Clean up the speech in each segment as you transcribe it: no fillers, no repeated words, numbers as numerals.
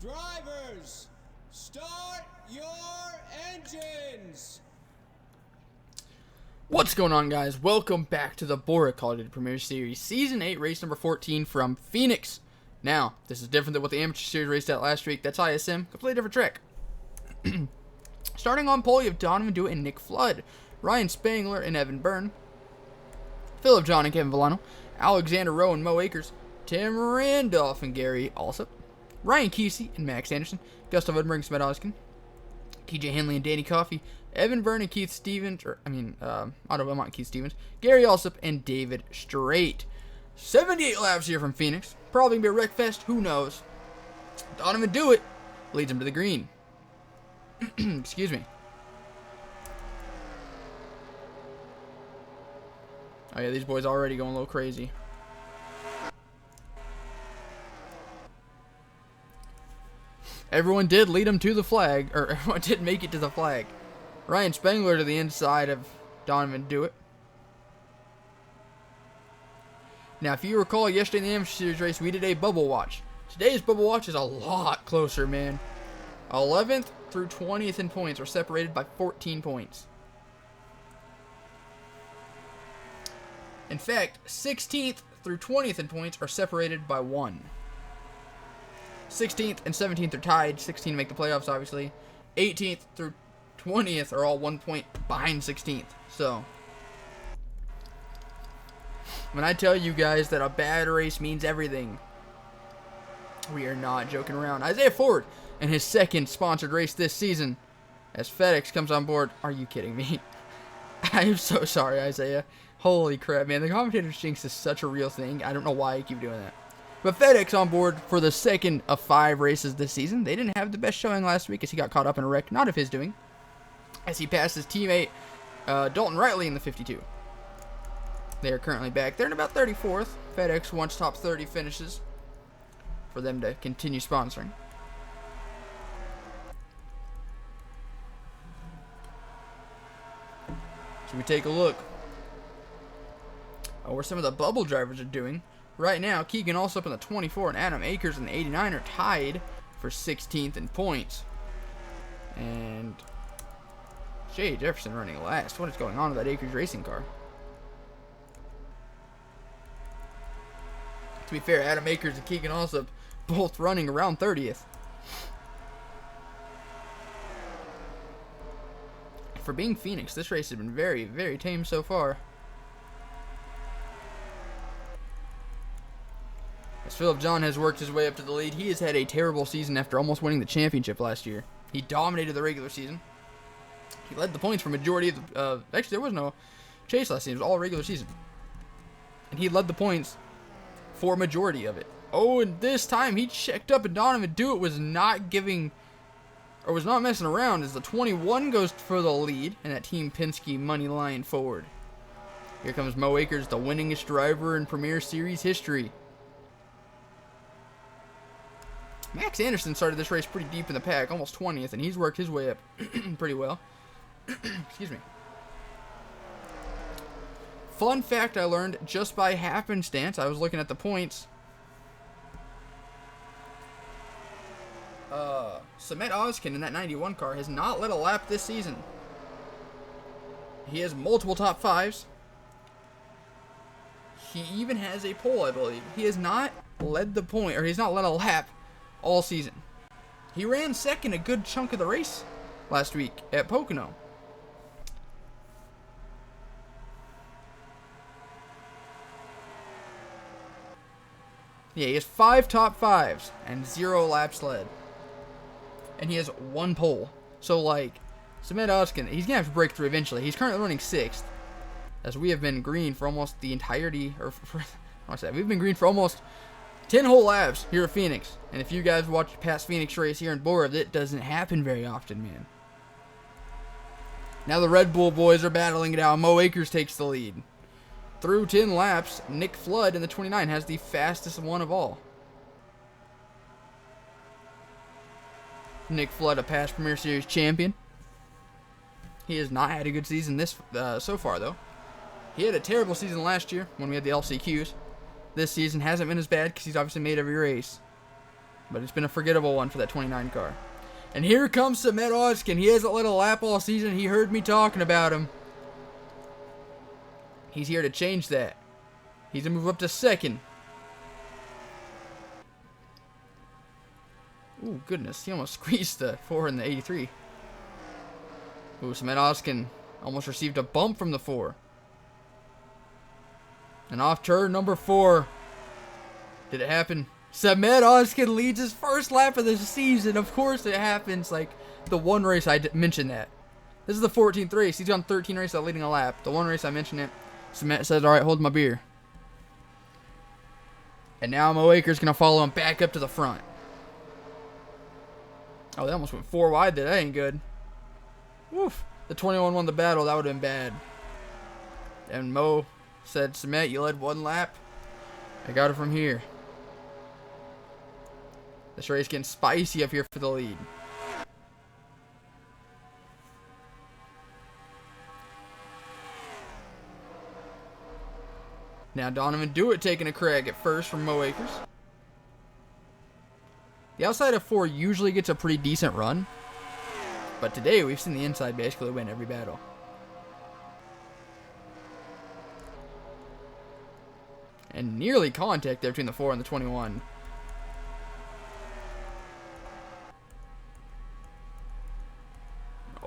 Drivers, start your engines! What's going on, guys? Welcome back to the Bora Call of Duty Premier Series Season 8, race number 14 from Phoenix. Now, this is different than what the Amateur Series raced at last week. That's ISM, completely different track. Starting on pole, you have Donovan Dewitt and Nick Flood, Ryan Spangler and Evan Byrne, Philip John and Kevin Villano, Alexander Rowe and Mo Akers, Tim Randolph and Gary Alsop, Ryan Kesey and Max Anderson, Gustav Udberg and Smet Oskin, TJ Henley and Danny Coffey, Evan Byrne and Keith Stevens, Otto Wilmot and Keith Stevens, Gary Alsop and David Strait. 78 laps here from Phoenix. Probably going to be a wreck fest. Who knows? Donovan Dewitt leads him to the green. Excuse me. Oh yeah, these boys already going a little crazy. Everyone did lead him to the flag, or everyone did make it to the flag. Ryan Spangler to the inside of Donovan Dewitt. Now, if you recall, yesterday in the Amateur Series race, we did a bubble watch. Today's bubble watch is a lot closer, man. 11th through 20th in points are separated by 14 points. In fact, 16th through 20th in points are separated by 1. 16th and 17th are tied. 16 make the playoffs, obviously. 18th through 20th are all 1 point behind 16th. So, when I tell you guys that a bad race means everything, we are not joking around. Isaiah Ford in his second sponsored race this season as FedEx comes on board. Are you kidding me? I am so sorry, Isaiah. Holy crap, man. The commentator's jinx is such a real thing. I don't know why I keep doing that. But FedEx on board for the second of 5 races this season. They didn't have the best showing last week as he got caught up in a wreck, not of his doing, as he passed his teammate Dalton Riley in the 52. They are currently back. They're in about 34th. FedEx wants top 30 finishes for them to continue sponsoring. So we take a look at where some of the bubble drivers are doing. Right now, Keegan Alsop in the 24 and Adam Akers in the 89 are tied for 16th in points. And Jay Jefferson running last. What is going on with that Akers racing car? To be fair, Adam Akers and Keegan Alsop both running around 30th. For being Phoenix, this race has been very, very tame so far. As Philip John has worked his way up to the lead, he has had a terrible season after almost winning the championship last year. He dominated the regular season. He led the points for majority of the... actually, there was no chase last season. It was all regular season. And he led the points for majority of it. Oh, and this time he checked up and Donovan Dewitt was not giving... or was not messing around as the 21 goes for the lead in that Team Penske money line forward. Here comes Mo Akers, the winningest driver in Premier Series history. Max Anderson started this race pretty deep in the pack, almost 20th, and he's worked his way up pretty well. Excuse me. Fun fact I learned just by happenstance. I was looking at the points. Smet Oskin in that 91 car has not led a lap this season. He has multiple top 5s. He even has a pole, I believe. He has not led the point, or he's not led a lap all season. He ran second a good chunk of the race last week at Pocono. Yeah, he has 5 top 5s and 0 laps led. And he has 1 pole. So, like, Smet Oskin, he's going to have to break through eventually. He's currently running 6th. As we have been green for almost the entirety, or we've been green for almost 10 whole laps here at Phoenix. And if you guys watch past Phoenix race here in Bora, it doesn't happen very often, man. Now the Red Bull boys are battling it out. Mo Akers takes the lead. Through 10 laps, Nick Flood in the 29 has the fastest one of all. Nick Flood, a past Premier Series champion. He has not had a good season this so far, though. He had a terrible season last year when we had the LCQs. This season hasn't been as bad because he's obviously made every race. but it's been a forgettable one for that 29 car. And here comes Samet Ozkin. He hasn't led a lap all season. He heard me talking about him. He's here to change that. He's going to move up to second. Ooh, goodness. He almost squeezed the 4 in the 83. Ooh, Samet Ozkin almost received a bump from the 4. And off turn number 4. Did it happen? Samet Ozkin leads his first lap of the season. Of course it happens. Like the one race I mentioned that. This is the 14th race. He's on 13 races without leading a lap. The one race I mentioned it. Samet says, alright, hold my beer. And now Mo Akers going to follow him back up to the front. Oh, they almost went 4 wide there. That ain't good. Woof. The 21 won the battle. That would have been bad. And Mo said, Samet, you led 1 lap. I got it from here. This race getting spicy up here for the lead. Now Donovan Dewitt taking a crack at first from Mo Akers. The outside of 4 usually gets a pretty decent run. But today we've seen the inside basically win every battle. And nearly contact there between the 4 and the 21.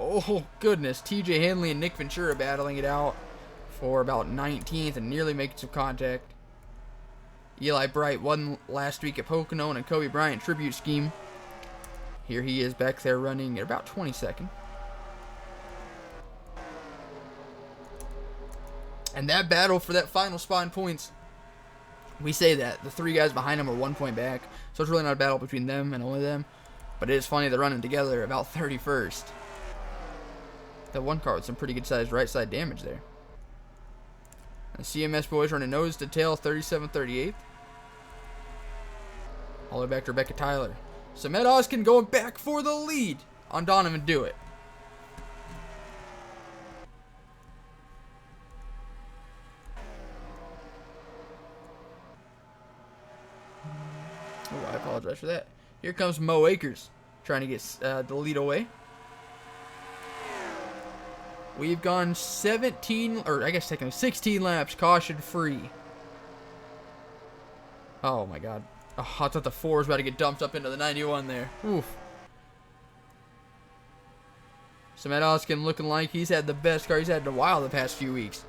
Oh, goodness. TJ Henley and Nick Ventura battling it out for about 19th and nearly making some contact. Eli Bright won last week at Pocono in a Kobe Bryant tribute scheme. Here he is back there running at about 22nd. And that battle for that final spot in points, we say that. The 3 guys behind him are 1 point back. So it's really not a battle between them and only them. But it is funny they're running together about 31st. That one car with some pretty good sized right side damage there. The CMS boys running nose to tail 37-38. All the way back to Rebecca Tyler. Samet Ozkin going back for the lead on Donovan Dewitt. Oh, I apologize for that. Here comes Mo Akers trying to get the lead away. We've gone 17, or I guess technically 16 laps caution free. Oh my god. Oh, I thought the 4 was about to get dumped up into the 91 there. Oof. Samet Ozkin looking like he's had the best car he's had in a while the past few weeks.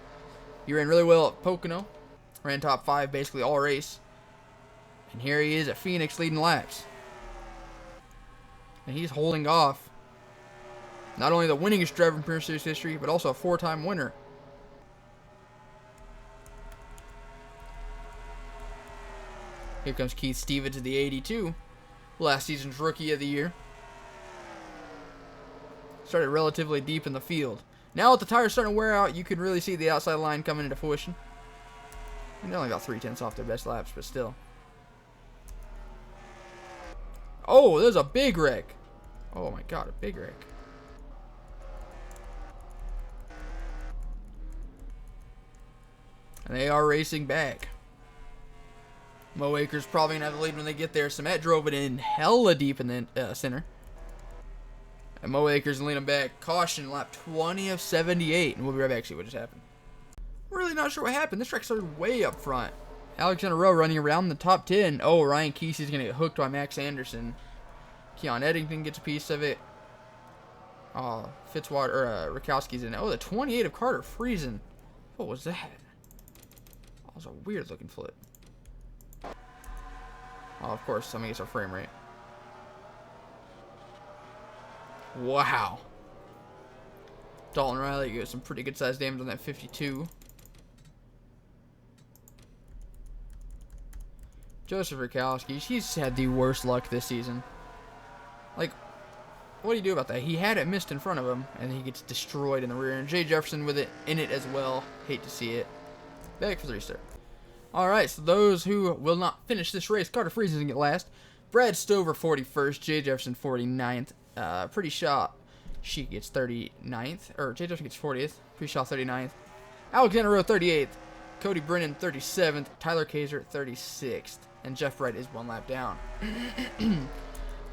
He ran really well at Pocono. Ran top 5 basically all race. And here he is at Phoenix leading laps. And he's holding off not only the winningest driver in Premier Series history, but also a 4-time winner. Here comes Keith Stevens to the 82. Last season's Rookie of the Year. Started relatively deep in the field. Now with the tires starting to wear out, you can really see the outside line coming into fruition. And they only got 3/10 off their best laps, but still. Oh, there's a big wreck. Oh my god, a big wreck. And they are racing back. Mo Akers probably going to have the lead when they get there. Samet drove it in hella deep in the center. And Mo Akers leading back. Caution, lap 20 of 78. And we'll be right back to see what just happened. Really not sure what happened. This track started way up front. Alexander Rowe running around the top 10. Oh, Ryan Kesey's going to get hooked by Max Anderson. Keon Eddington gets a piece of it. Oh, Rakowski's in it. Oh, the 28 of Carter Friesen. What was that? That was a weird looking flip. Oh, of course, something gets our frame rate. Wow. Dalton Riley got some pretty good sized damage on that 52. Joseph Rakowski, he's had the worst luck this season. Like, what do you do about that? He had it missed in front of him, and he gets destroyed in the rear. And Jay Jefferson with it in it as well. Hate to see it. Back for the restart. Alright, so those who will not finish this race, Carter Friesen going to get last. Brad Stover 41st, Jay Jefferson 49th. Pretty Shaw, she gets 39th. Or Jay Jefferson gets 40th. Pretty Shaw 39th. Alexander Rowe 38th. Cody Brennan 37th, Tyler Kaiser 36th, and Jeff Wright is 1 lap down.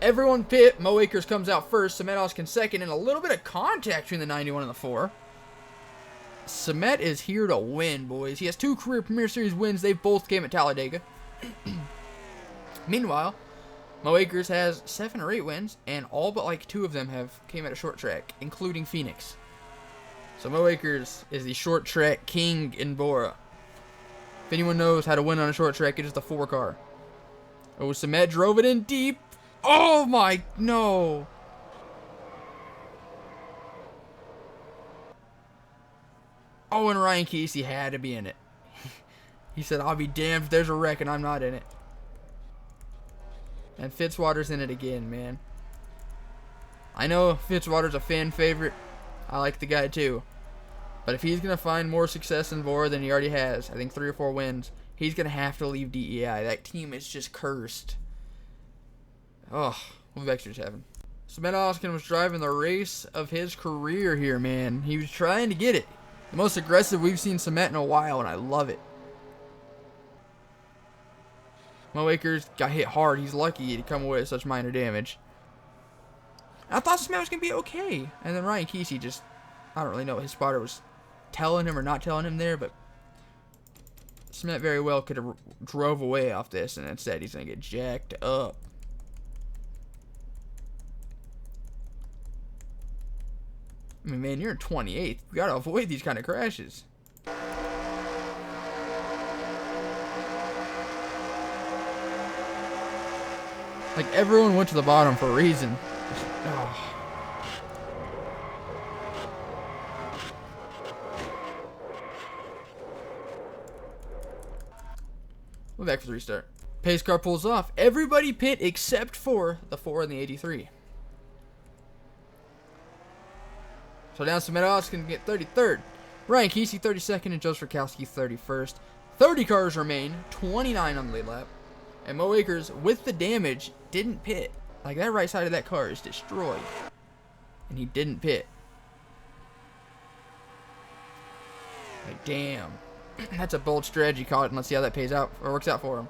Everyone pit. Mo Akers comes out first. Samet Oskin second, and a little bit of contact between the 91 and the 4. Samet is here to win, boys. He has 2 career Premier Series wins. They both came at Talladega. Meanwhile, Mo Akers has 7 or 8 wins, and all but like 2 of them came at a short track, including Phoenix. So Mo Akers is the short track king in Bora. If anyone knows how to win on a short track, it is the 4 car. Oh, Samet drove it in deep. Oh my, no. Oh, and Ryan Casey had to be in it. He said, I'll be damned if there's a wreck and I'm not in it. And Fitzwater's in it again, man. I know Fitzwater's a fan favorite. I like the guy too. But if he's going to find more success in Bora than he already has, I think 3 or 4 wins, he's going to have to leave DEI. That team is just cursed. Oh, we'll be back to heaven. Samet Oskin was driving the race of his career here, man. He was trying to get it. The most aggressive we've seen Samet in a while, and I love it. Mo Akers got hit hard. He's lucky to come away with such minor damage. I thought Samet was going to be okay. And then Ryan Casey just, I don't really know what his spotter was telling him or not telling him there, but Samet very well could have drove away off this, and instead he's going to get jacked up. I mean, man, you're in 28th. You got to avoid these kind of crashes. Like, everyone went to the bottom for a reason. Oh. We're back for the restart. Pace car pulls off. Everybody pit except for the 4 and the 83. So now Samet Oskin can get 33rd. Ryan Casey 32nd and Joseph Rakowski 31st. 30 cars remain, 29 on the lead lap. And Mo Akers, with the damage, didn't pit. Like, that right side of that car is destroyed. And he didn't pit. Like, damn. That's a bold strategy caught, and let's see how that pays out or works out for him.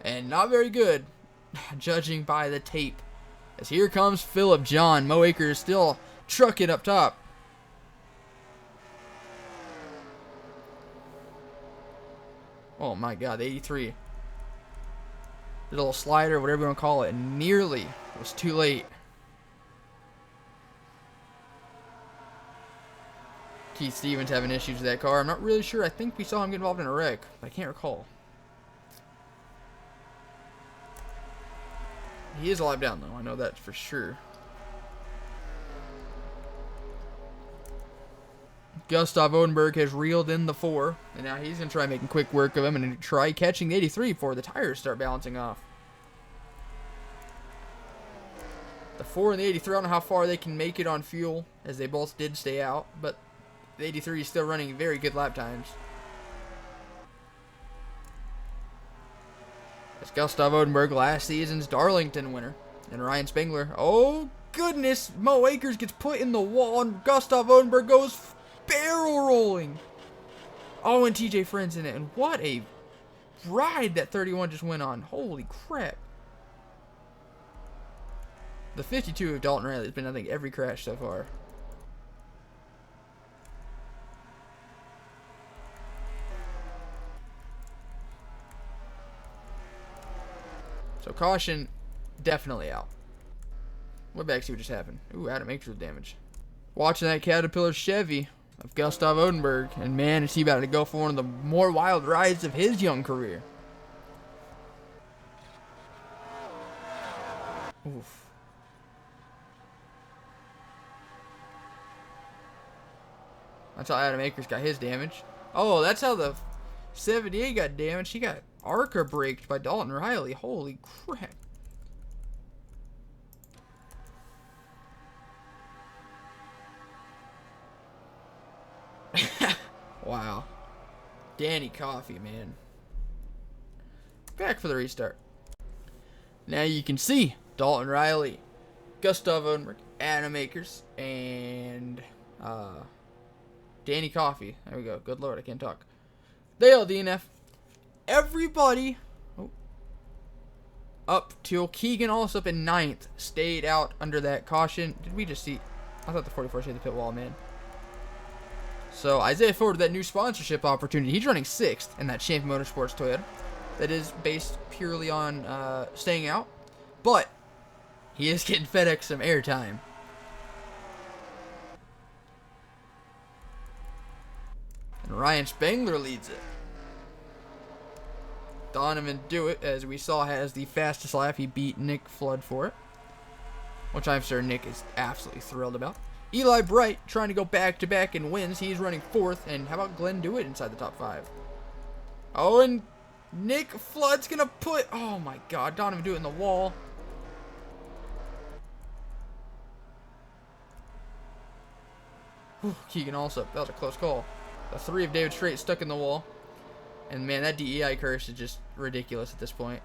And not very good, judging by the tape. As here comes Phillip John. Mo Akers still trucking up top. Oh my god, the 83. The little slider, whatever you want to call it, nearly was too late. Keith Stevens having issues with that car. I'm not really sure. I think we saw him get involved in a wreck, but I can't recall. He is a lap down, though. I know that for sure. Gustav Odenberg has reeled in the 4, and now he's going to try making quick work of him and try catching the 83 before the tires start balancing off. The 4 and the 83, I don't know how far they can make it on fuel, as they both did stay out, but the 83 is still running very good lap times. It's Gustav Odenberg, last season's Darlington winner, and Ryan Spengler. Oh, goodness! Mo Akers gets put in the wall, and Gustav Odenberg goes barrel rolling. Oh, and TJ Friend's in it, and what a ride that 31 just went on. Holy crap. The 52 of Dalton Riley has been, I think, every crash so far. So caution, definitely out. We're back to see what just happened. Ooh, Adam Akers with damage. Watching that Caterpillar Chevy of Gustav Odenberg, and man, is he about to go for one of the more wild rides of his young career. Oof. That's how Adam Akers got his damage. Oh, that's how the 78 got damaged. He got ARCA braked by Dalton Riley. Holy crap. Wow. Danny Coffey, man. Back for the restart. Now you can see Dalton Riley, Gustav Odenberg, Adam Akers, and Danny Coffey. There we go. Good lord, I can't talk. Dale DNF. Everybody up till Keegan Allsup in 9th stayed out under that caution. Did we just see? I thought the 44 hit the pit wall, man. So Isaiah Ford, that new sponsorship opportunity, he's running 6th in that Champion Motorsports Toyota. That is based purely on staying out, but he is getting FedEx some airtime. And Ryan Spangler leads it. Donovan Dewitt, as we saw, has the fastest lap. He beat Nick Flood for it, which I'm sure Nick is absolutely thrilled about. Eli Bright trying to go back-to-back and wins. He's running 4th. And how about Glenn Dewitt inside the top 5? Oh, and Nick Flood's going to put... Oh, my God. Donovan Dewitt in the wall. Whew, Keegan Allsup. That was a close call. The 3 of David Strait stuck in the wall. And, man, that DEI curse is just ridiculous at this point.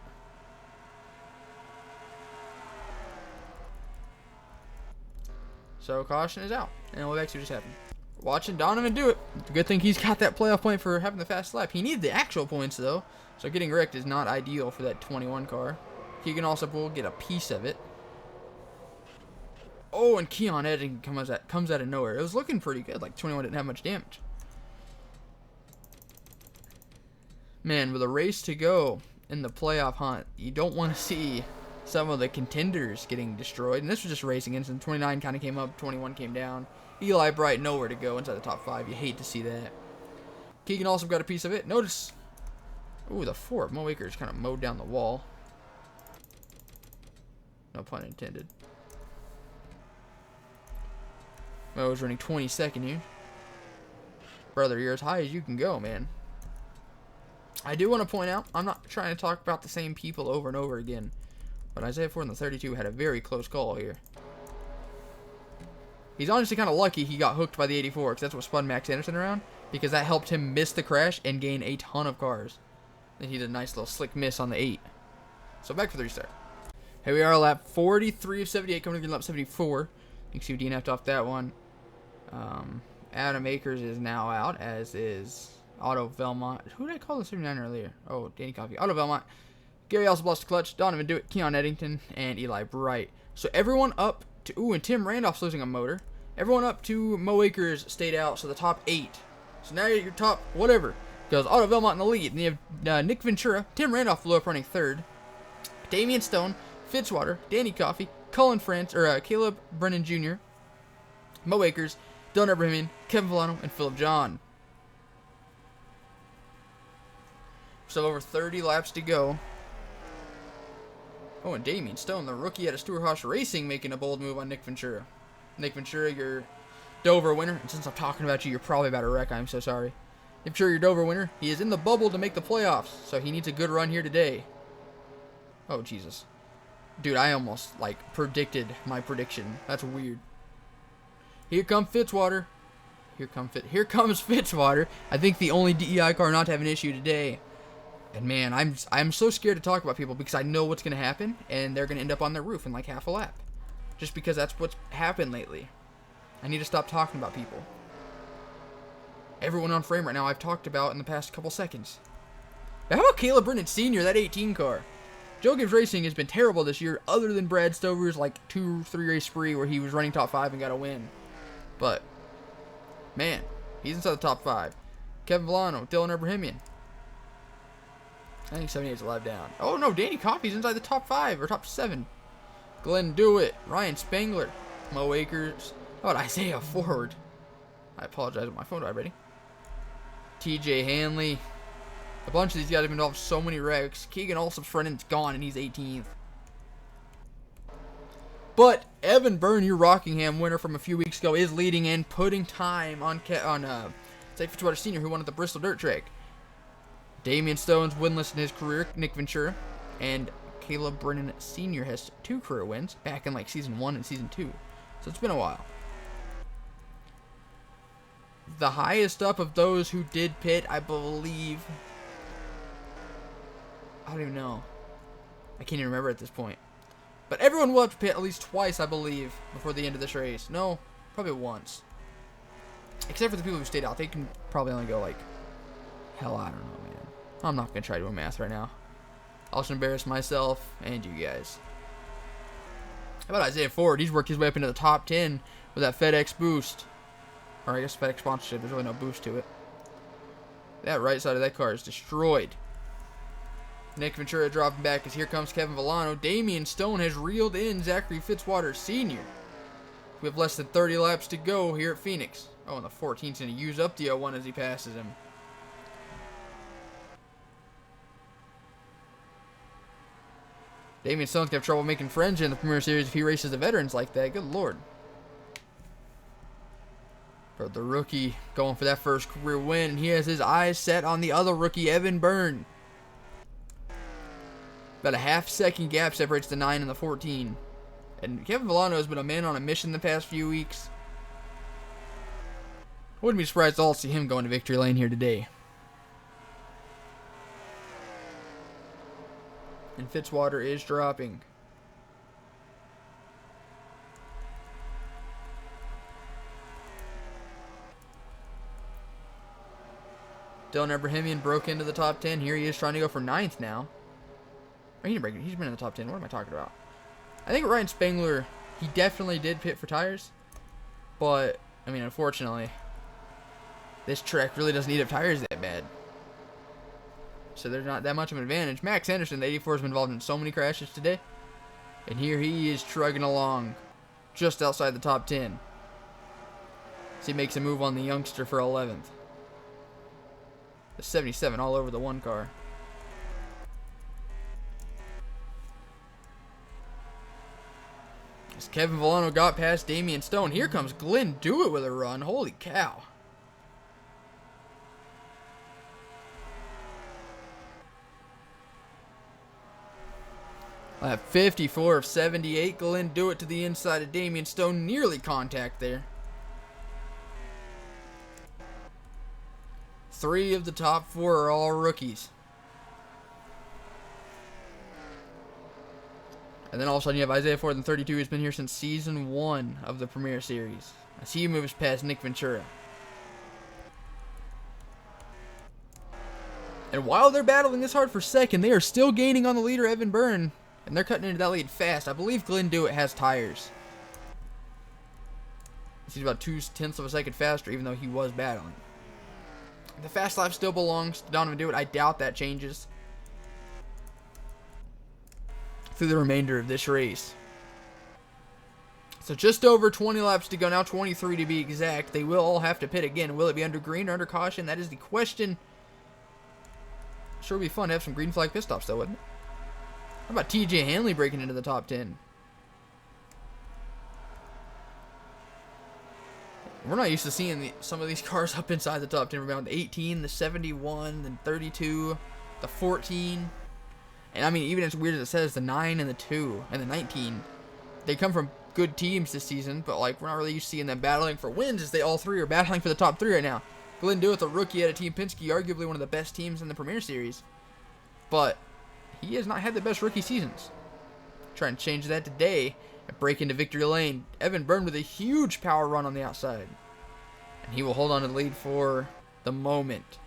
So, caution is out. And we'll back to what just happened. Watching Donovan do it. Good thing he's got that playoff point for having the fast lap. He needed the actual points, though. So, getting wrecked is not ideal for that 21 car. Keegan also will get a piece of it. Oh, and Keon Eddington comes out of nowhere. It was looking pretty good. Like, 21 didn't have much damage. Man, with a race to go in the playoff hunt, you don't want to see some of the contenders getting destroyed. And this was just racing incident. 29 kind of came up, 21 came down. Eli Bright nowhere to go inside the top 5. You hate to see that. Keegan also got a piece of it. Notice, ooh, the 4 of Mo Akers kind of mowed down the wall. No pun intended. Mo's running 22nd here. Brother, you're as high as you can go, man. I do want to point out, I'm not trying to talk about the same people over and over again, but Isaiah Ford in the 32 had a very close call here. He's honestly kind of lucky he got hooked by the 84, because that's what spun Max Anderson around, because that helped him miss the crash and gain a ton of cars. And he did a nice little slick miss on the 8. So back for the restart. Here we are, lap 43 of 78, coming to lap 74. You can see we DNF'd off that one. Adam Akers is now out, as is Otto Velmont. Who did I call the 79 earlier? Oh, Danny Coffey. Otto Velmont. Gary also lost the clutch. Donovan Dewitt, Keon Eddington, and Eli Bright. So everyone up to... Ooh, and Tim Randolph's losing a motor. Everyone up to Mo Akers stayed out, so the top 8. So now you're your top whatever. Because Otto Velmont in the lead. And you have Nick Ventura. Tim Randolph flew up running 3rd. Damian Stone, Fitzwater, Danny Coffey, Cullen France, or Caleb Brennan Jr., Mo Akers, Dylan Abrahamian, Kevin Villano, and Philip John. So over 30 laps to go. Oh, and Damian Stone, the rookie out of Stewart-Haas Racing, making a bold move on Nick Ventura. Nick Ventura, your Dover winner. And since I'm talking about you, you're probably about to wreck. I'm so sorry. Nick Ventura, your Dover winner. He is in the bubble to make the playoffs, so he needs a good run here today. Oh, Jesus. Dude, I almost, like, predicted my prediction. That's weird. Here comes Fitzwater. Here comes Fitzwater. I think the only DEI car not to have an issue today. And man, I'm so scared to talk about people because I know what's going to happen, and they're going to end up on their roof in like half a lap. Just because that's what's happened lately. I need to stop talking about people. Everyone on frame right now I've talked about in the past couple seconds. But how about Caleb Brennan Sr., that 18 car? Joe Gibbs Racing has been terrible this year, other than Brad Stover's like 2-3 race spree where he was running top 5 and got a win. But, man, he's inside the top 5. Kevin Villano, Dylan Abrahamian. I think 78 is a lap down. Oh, no, Danny Coffey's inside the top 5 or top 7. Glenn Dewitt, Ryan Spangler, Mo Akers. How about Isaiah Ford? I apologize, my phone died ready. TJ Hanley. A bunch of these guys have been involved in so many wrecks. Keegan Allsup's front end's gone and he's 18th. But Evan Byrne, your Rockingham winner from a few weeks ago, is leading and putting time on Zach Fitzwater Sr., who won at the Bristol Dirt Track. Damian Stone's winless in his career, Nick Ventura, and Caleb Brennan Sr. has 2 career wins back in like season 1 and season 2. So it's been a while. The highest up of those who did pit, I believe... I don't even know. I can't even remember at this point. But everyone will have to pit at least twice, I believe, before the end of this race. No, probably once. Except for the people who stayed out. They can probably only go like Hell, I don't know, man. I'm not going to try doing math right now. I'll just embarrass myself and you guys. How about Isaiah Ford? He's worked his way up into the top 10 with that FedEx boost. Or I guess FedEx sponsorship. There's really no boost to it. That right side of that car is destroyed. Nick Ventura dropping back as here comes Kevin Villano. Damian Stone has reeled in Zachary Fitzwater Sr. We have less than 30 laps to go here at Phoenix. Oh, and the 14's going to use up the 01 as he passes him. Damian Stone's going to have trouble making friends in the Premier Series if he races the veterans like that. Good Lord. But the rookie going for that first career win. He has his eyes set on the other rookie, Evan Byrne. About a half-second gap separates the 9 and the 14. And Kevin Villano has been a man on a mission the past few weeks. I wouldn't be surprised at all to see him going to victory lane here today. And Fitzwater is dropping. Dylan Abrahamian broke into the top 10. Here he is trying to go for 9th now. Or he didn't break it. He's been in the top 10. What am I talking about? I think Ryan Spangler, he definitely did pit for tires. But, I mean, unfortunately, this track really doesn't eat up tires that bad. So there's not that much of an advantage. Max Anderson, the 84, has been involved in so many crashes today. And here he is trugging along just outside the top 10. So he makes a move on the youngster for 11th. The 77 all over the 1 car. As Kevin Villano got past Damian Stone, here comes Glenn Dewitt with a run. Holy cow. Lap 54 of 78. Glenn Dewitt to the inside of Damian Stone. Nearly contact there. 3 of the top 4 are all rookies. And then all of a sudden you have Isaiah Ford in 32, who's been here since season 1 of the Premier Series. As he moves past Nick Ventura. And while they're battling this hard for second, they are still gaining on the leader, Evan Byrne. And they're cutting into that lead fast. I believe Glenn Dewitt has tires. He's about 0.2 of a second faster, even though he was battling. The fast lap still belongs to Donovan Dewitt. I doubt that changes through the remainder of this race. So just over 20 laps to go now, 23 to be exact. They will all have to pit again. Will it be under green or under caution? That is the question. Sure would be fun to have some green flag pit stops though, wouldn't it? How about TJ Hanley breaking into the top 10? We're not used to seeing some of these cars up inside the top 10. We're around the 18, the 71, the 32, the 14. And I mean, even as weird as it says, the 9 and the 2 and the 19. They come from good teams this season, but like we're not really used to seeing them battling for wins as they all 3 are battling for the top 3 right now. Glenn Dewitt, a rookie out of Team Penske, arguably one of the best teams in the Premier Series. But he has not had the best rookie seasons. Trying to change that today and break into victory lane. Evan Byrne with a huge power run on the outside. And he will hold on to the lead for the moment.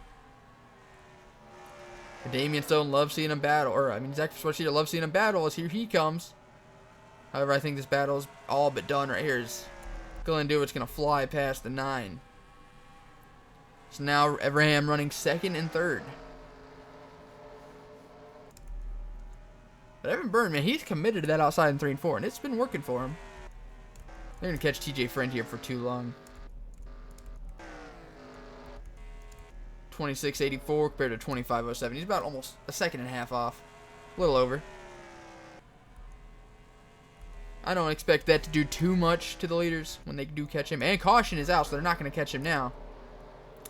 Damian Stone loves seeing him battle. Or, I mean, Zach Fitzwater loves seeing him battle as here he comes. However, I think this battle is all but done right here. As Glenn Dewitt's going to fly past the 9. So now Abraham running 2nd and 3rd. But Evan Byrne, man, he's committed to that outside in 3 and 4, and it's been working for him. They're going to catch TJ Friend here for too long. 26.84 compared to 25.07. He's about almost a second and a half off. A little over. I don't expect that to do too much to the leaders when they do catch him. And caution is out, so they're not going to catch him now.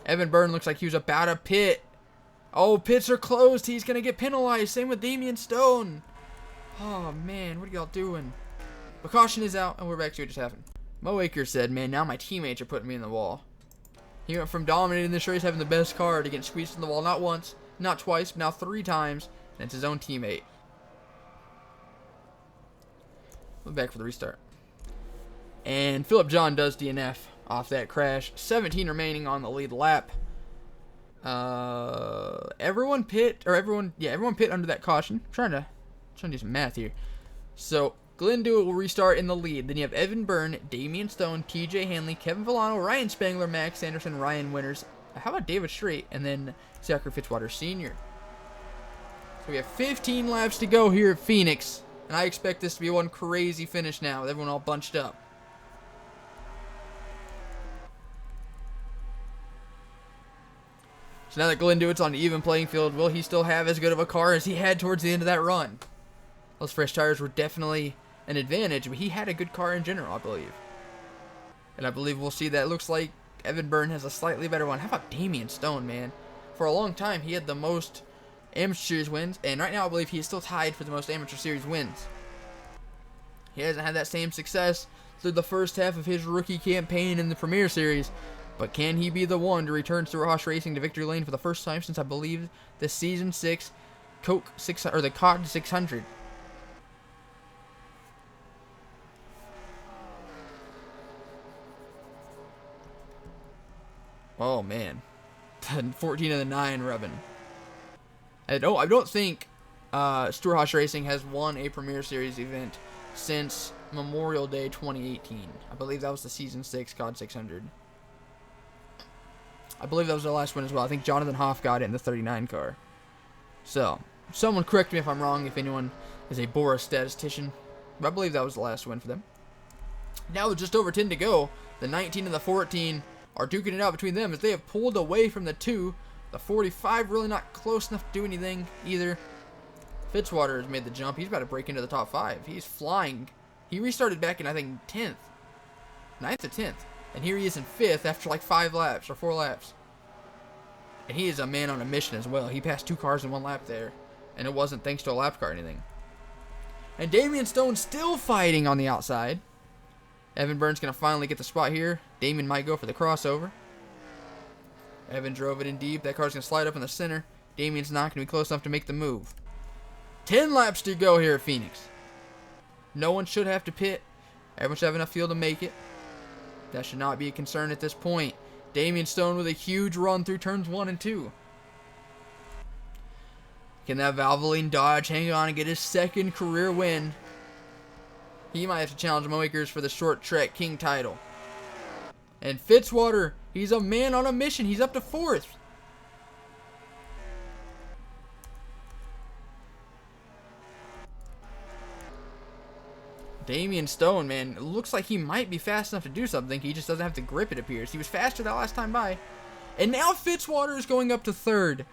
Evan Byrne looks like he was about to pit. Oh, pits are closed. He's going to get penalized. Same with Damian Stone. Oh, man. What are y'all doing? But caution is out, and we're back to what just happened. Mo Akers said, man, now my teammates are putting me in the wall. He went from dominating this race, having the best car, to getting squeezed in the wall not once, not twice, but now 3 times, and it's his own teammate. We're back for the restart. And Philip John does DNF off that crash. 17 remaining on the lead lap. Everyone pit under that caution. I'm trying to do some math here. So Glenn Dewitt will restart in the lead. Then you have Evan Byrne, Damian Stone, TJ Hanley, Kevin Villano, Ryan Spangler, Max Anderson, Ryan Winters. How about David Strait? And then Zachary Fitzwater Sr. So we have 15 laps to go here at Phoenix. And I expect this to be one crazy finish now with everyone all bunched up. So now that Glenn Dewitt's on an even playing field, will he still have as good of a car as he had towards the end of that run? Those fresh tires were definitely an advantage, but he had a good car in general, I believe. And I believe we'll see that. It looks like Evan Byrne has a slightly better one. How about Damian Stone, man? For a long time, he had the most Amateur Series wins, and right now I believe he is still tied for the most Amateur Series wins. He hasn't had that same success through the first half of his rookie campaign in the Premier Series, but can he be the one to return Stewart-Haas Racing to victory lane for the first time since I believe the Season 6 Coke 600 or the COD 600? Oh man, 14 of the 9 rubbing. I don't think Stewart-Haas Racing has won a Premier Series event since Memorial Day 2018. I believe that was the Season 6 COD 600. I believe that was their last win as well. I think Jonathan Hoff got it in the 39 car. So, someone correct me if I'm wrong, if anyone is a Boris statistician. But I believe that was the last win for them. Now with just over 10 to go, the 19 and the 14 are duking it out between them as they have pulled away from the 2. The 45 really not close enough to do anything either. Fitzwater has made the jump. He's about to break into the top 5. He's flying. He restarted back in, I think, 10th. 9th or 10th. And here he is in 5th after like 5 laps or 4 laps. And he is a man on a mission as well. He passed 2 cars in 1 lap there. And it wasn't thanks to a lap car or anything. And Damian Stone still fighting on the outside. Evan Byrne's going to finally get the spot here. Damian might go for the crossover. Evan drove it in deep. That car's going to slide up in the center. Damian's not going to be close enough to make the move. 10 laps to go here at Phoenix. No one should have to pit. Everyone should have enough fuel to make it. That should not be a concern at this point. Damian Stone with a huge run through turns 1 and 2. Can that Valvoline Dodge hang on and get his 2nd career win? He might have to challenge Mo Akers for the Short Track King title. And Fitzwater, he's a man on a mission. He's up to 4th. Damian Stone, man, it looks like he might be fast enough to do something. He just doesn't have the grip, it appears. He was faster that last time by. And now Fitzwater is going up to 3rd.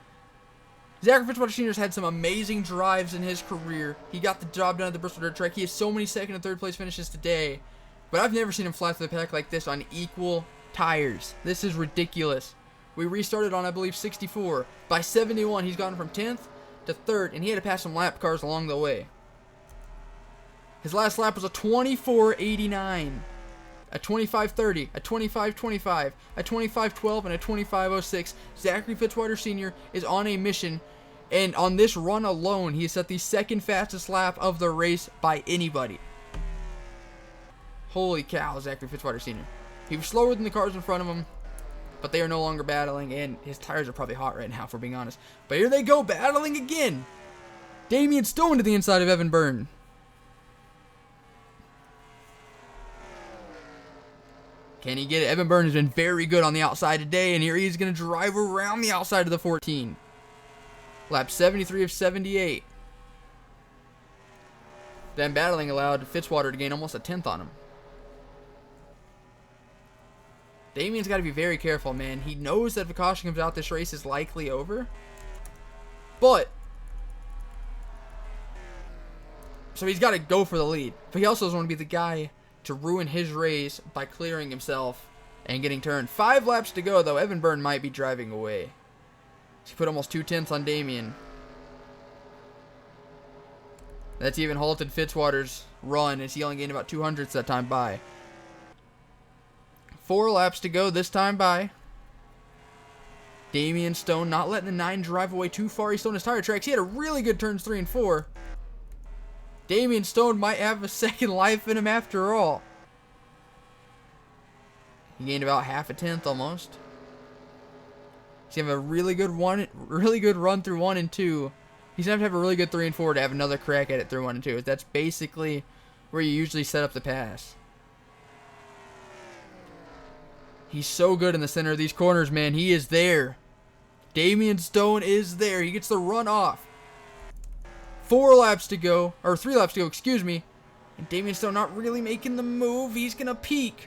Zachary Fitzwater Sr. has had some amazing drives in his career. He got the job done at the Bristol Dirt Track. He has so many 2nd and 3rd place finishes today. But I've never seen him fly through the pack like this on equal tires. This is ridiculous. We restarted on, I believe, 64. By 71, he's gone from 10th to 3rd, and he had to pass some lap cars along the way. His last lap was a 24.89, a 25.30, a 25.25, a 25.12, and a 25.06. Zachary Fitzwater Sr. is on a mission, and on this run alone, he has set the 2nd fastest lap of the race by anybody. Holy cow, Zachary Fitzwater Sr. He was slower than the cars in front of him, but they are no longer battling, and his tires are probably hot right now, if we're being honest. But here they go, battling again. Damian Stone to the inside of Evan Byrne. Can he get it? Evan Byrne has been very good on the outside today, and here he is going to drive around the outside of the 14. Lap 73 of 78. Then battling allowed Fitzwater to gain almost a 10th on him. Damian's got to be very careful, man. He knows that if a caution comes out, this race is likely over. But so he's got to go for the lead. But he also doesn't want to be the guy to ruin his race by clearing himself and getting turned. 5 laps to go, though. Evan Byrne might be driving away. He put almost 2 tenths on Damian. That's even halted Fitzwater's run as he only gained about 200ths that time by. 4 laps to go this time by. Damian Stone not letting the 9 drive away too far. He's still on his tire tracks. He had a really good turns 3 and 4. Damian Stone might have a 2nd life in him after all. He gained about half a tenth almost. He's gonna have a really good run through 1 and 2. He's gonna have a really good 3 and 4 to have another crack at it through 1 and 2. That's basically where you usually set up the pass. He's so good in the center of these corners, man. He is there. Damian Stone is there. He gets the run off. 4 laps to go, or 3 laps to go, excuse me. And Damian Stone not really making the move. He's gonna peak.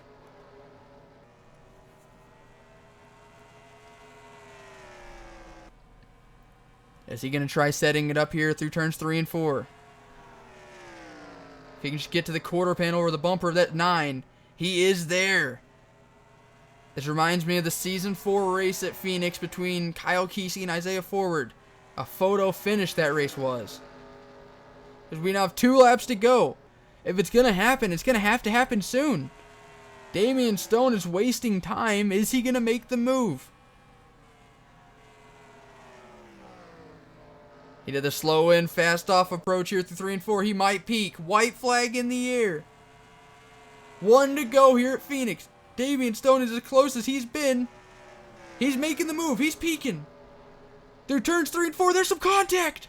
Is he going to try setting it up here through turns 3 and 4? If he can just get to the quarter panel or the bumper of that 9, he is there. This reminds me of the Season 4 race at Phoenix between Kyle Kesey and Isaiah Forward. A photo finish that race was. Because we now have 2 laps to go. If it's going to happen, it's going to happen soon. Damian Stone is wasting time. Is he going to make the move? He did the slow in, fast off approach here through 3 and 4. He might peak. White flag in the air. 1 to go here at Phoenix. Damian Stone is as close as he's been. He's making the move. He's peaking. Through turns 3 and 4, there's some contact.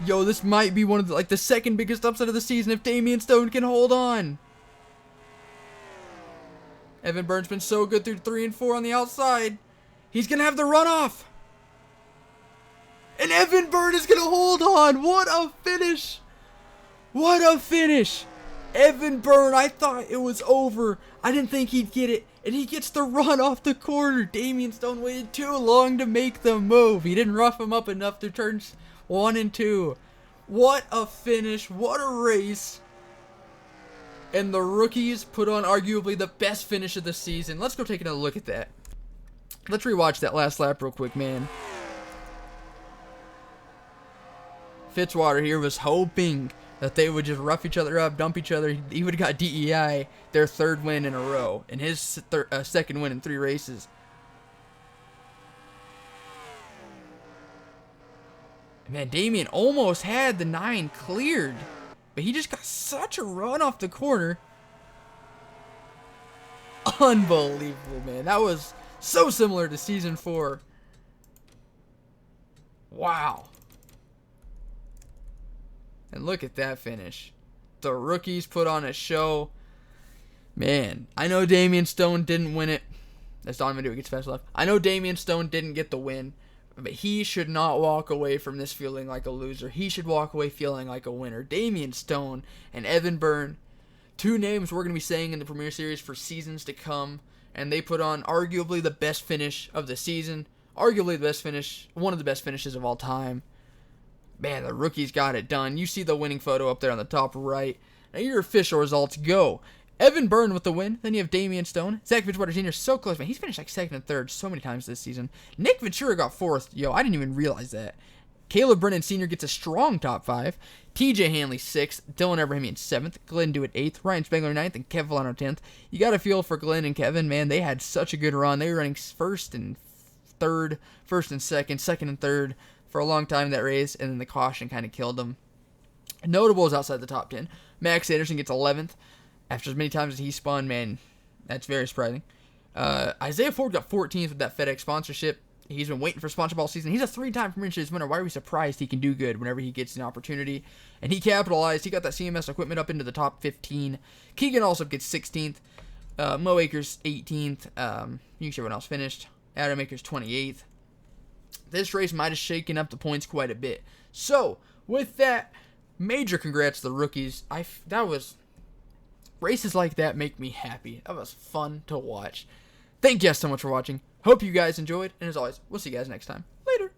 Yo, this might be one of the second biggest upset of the season if Damian Stone can hold on. Evan Byrne's been so good through 3 and 4 on the outside. He's going to have the runoff. And Evan Byrne is going to hold on. What a finish. What a finish. Evan Byrne, I thought it was over. I didn't think he'd get it. And he gets the run off the corner. Damian Stone waited too long to make the move. He didn't rough him up enough to turns 1 and 2. What a finish. What a race. And the rookies put on arguably the best finish of the season. Let's go take another look at that. Let's rewatch that last lap real quick, man. Fitzwater here was hoping that they would just rough each other up, dump each other. He would have got DEI their 3rd win in a row and his 2nd win in 3 races. Man, Damian almost had the 9 cleared, but he just got such a run off the corner. Unbelievable, man. That was so similar to Season 4. Wow. And look at that finish. The rookies put on a show. Man, I know Damian Stone didn't win it. That's Donovan Dewey gets fast left. I know Damian Stone didn't get the win, but he should not walk away from this feeling like a loser. He should walk away feeling like a winner. Damian Stone and Evan Byrne, 2 names we're going to be saying in the Premier Series for seasons to come, and they put on arguably the best finish of the season. Arguably the best finish, one of the best finishes of all time. Man, the rookies got it done. You see the winning photo up there on the top right. Now your official results go. Evan Byrne with the win. Then you have Damian Stone. Zach Fitzwater Jr. so close, man. He's finished like 2nd and 3rd so many times this season. Nick Ventura got 4th. Yo, I didn't even realize that. Caleb Brennan Sr. gets a strong top 5. TJ Hanley 6th. Dylan Abrahamian 7th. Glenn Dewitt 8th. Ryan Spangler 9th. And Kev Villano 10th. You got to feel for Glenn and Kevin, man. They had such a good run. They were running 1st and 3rd, 1st and 2nd, 2nd and 3rd. For a long time that race, and then the caution kind of killed them. Notables outside the top 10. Max Anderson gets 11th. After as many times as he spun, man, that's very surprising. Isaiah Ford got 14th with that FedEx sponsorship. He's been waiting for sponsorship all season. He's a 3-time Premier Series winner. Why are we surprised he can do good whenever he gets an opportunity? And he capitalized. He got that CMS equipment up into the top 15. Keegan also gets 16th. Mo Akers 18th. You can see everyone else finished. Adam Akers 28th. This race might have shaken up the points quite a bit. So, with that, major congrats to the rookies. Races like that make me happy. That was fun to watch. Thank you guys so much for watching. Hope you guys enjoyed. And as always, we'll see you guys next time. Later.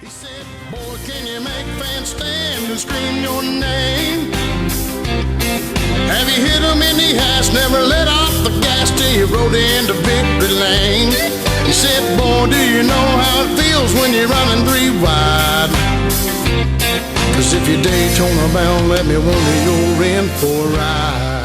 He said, boy, can you make fans stand and scream your name? Have you hit him in the ass, never let off the gas till you rode into victory lane? He said, boy, do you know how it feels when you're running 3 wide? 'Cause if you're Daytona bound, let me wonder you're in for a ride.